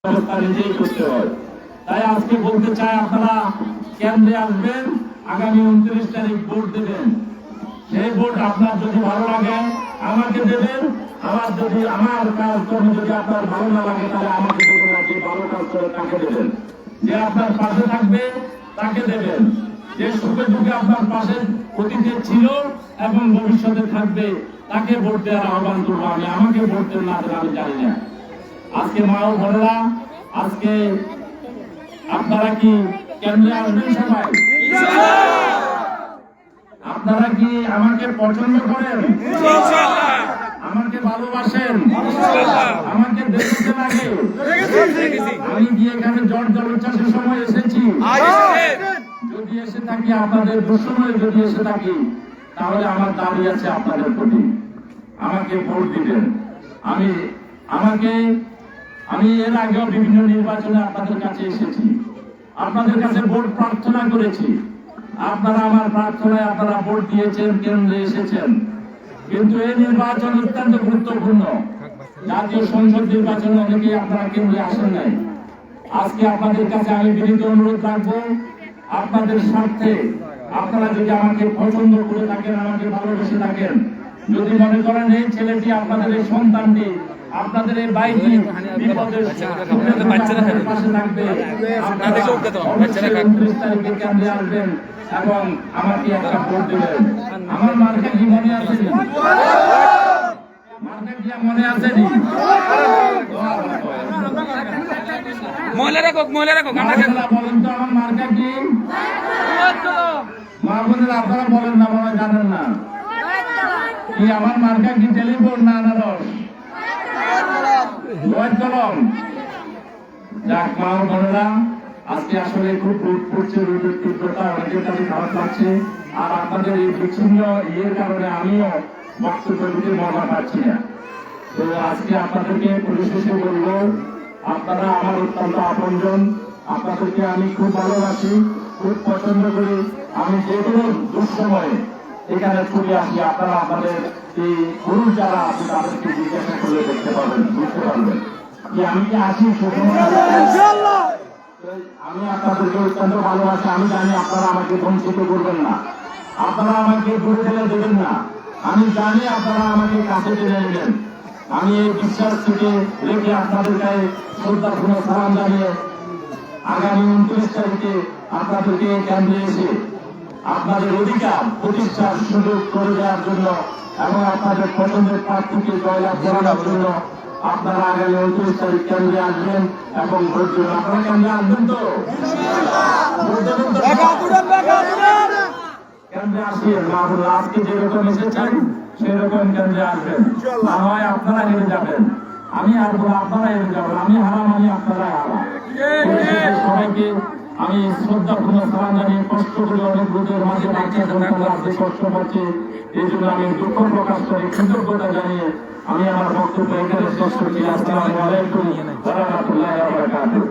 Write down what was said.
ব্যবস্থা নিজেই করতে হয়। তাই আজকে বলতে চাই, আপনারা কেন্দ্রে আসবেন, আগামী 29 তারিখ ভোট দেবেন। সেই ভোট আপনার যদি ভালো লাগে আমাকে দেবেন, আমার কাজ কর্ম যদি আপনার ভালো না লাগে তাহলে আমাকে দেবেন না। যে ভালো কাজ করে তাকে দেবেন, যে আপনার পাশে থাকবে তাকে দেবেন, যে সুখে দুঃখে আপনার পাশে অতীতে ছিল এবং ভবিষ্যতে থাকবে তাকে ভোট দেওয়ার আহ্বান করবো আমি। আমাকে ভোট দেন না দেন আমি জানি না। আজকে মা ও বোনেরা, আজকে আপনারা কি কেন্দ্রে আসবেন সবাই? আপনারা কি আমাকে পছন্দ করেন? আমাকে ভালোবাসেন? আমাকে দেখতে লাগে? আমি কি এখানে ঝড় জলোচ্ছ্বাসের সময় এসেছি? যদি এসে থাকি, আপনাদের দুঃসময়ে যদি এসে থাকি, তাহলে আমার দাবি আছে আপনাদের প্রতি, আমাকে ভোট দিবেন। আমি এর আগেও বিভিন্ন নির্বাচনে আপনাদের কাছে এসেছি, আপনাদের কাছে ভোট প্রার্থনা করেছি। আপনারা আমার প্রার্থনায় আপনারা ভোট দিয়েছেন, কেন্দ্রে এসেছেন। কিন্তু এই নির্বাচন অত্যন্ত গুরুত্বপূর্ণ। জাতীয় সংসদ নির্বাচনে অনেকেই আপনারা কেন্দ্রে আসেন নাই। আজকে আপনাদের কাছে আমি বিনীত অনুরোধ রাখবো, আপনাদের স্বার্থে আপনারা যদি আমাকে পছন্দ করে থাকেন, আমাকে ভালোবেসে থাকেন, যদি মনে করেন এই ছেলেটি, আপনাদের এই সন্তানটি, আপনাদের এই বাইটি বিপদের পাশে থাকবে, 29 তারিখে কেন্দ্রে আসবেন এবং আমাকে একটা ভোট দেবেন। আমার মার্কা কি মনে আছে? মার্কা কি মনে আছে? মহিলারা বলেন তো আমার মার্কা কি? মা বোনেরা আপনারা বলেন না, মনে জানেন না কি আমার মার্কা কি? টেলিফোন না আনারস? কলম। যাক মা বোনেরা, আজকে আসলে খুব রোদ পড়ছে, রোদের তীব্রতা অনেকের কাছে খারাপ লাগছে। আর আপনাদের এই বিচ্ছিন্ন ইয়ের কারণে আমিও বক্তব্য দিতে মজা পাচ্ছি না। তো আজকে আপনাদেরকে পরিশেষে বলবো, আপনারা আমার অত্যন্ত আপনজন, আপনাদেরকে আমি খুব ভালোবাসি, খুব পছন্দ করি। আমি যে কোনো দুঃসময়ে এখানে ছুটে আসি। আপনারা আপনাদের এই পুরুষ যারা আছে তাদেরকে জিজ্ঞাসা করলে দেখতে পাবেন, বুঝতে পারবেন যে আমি কি আসি সুসময়। আমি আপনাদেরকে অত্যন্ত ভালোবাসি। আমি জানি আপনারা আমাকে বঞ্চিত করবেন না, আপনারা আমাকে দূরে ঠেলে দেবেন না। আমি জানি আপনারা আমাকে কাছে টেনে নেবেন। আমি এই বিশ্বাস থেকে রেখে আপনাদের গায়ে শ্রদ্ধাপূর্ণ সালাম জানিয়ে আগামী 29 তারিখে আপনাদেরকে কেন্দ্রে এসে আপনাদের অধিকার প্রতিষ্ঠার সুযোগ করে দেওয়ার জন্য এবং আপনাদের পছন্দের প্রার্থীকে জয়লাভ করানোর জন্য আপনারা আগামী 29 তারিখ কেন্দ্রে আসবেন এবং ভোট দেবেন। আপনারা কেন্দ্রে আসবেন তো? কেন্দ্রে আসবেন না? আজকে যেরকম এসেছেন সেরকম কেন্দ্রে আসবেন, না হয় আপনারা হেরে যাবেন। আমি হারবো, আপনারা হেরে যাবেন। আমি হারাম, আপনারা হারাম। সবাইকে আমি শ্রদ্ধাপূর্ণ সালাম জানিয়ে, কষ্ট করে অনেক রোদের মাঝে বাচ্চা সন্তানরা আজকে কষ্ট পাচ্ছে, এই জন্য আমি দুঃখ প্রকাশ করি, কৃতজ্ঞতা জানিয়ে আমি আমার বক্তব্য এখানে শেষ করছি। আসসালামু আলাইকুম ওয়া রাহমাতুল্লাহি ওয়া বারাকাতুহু।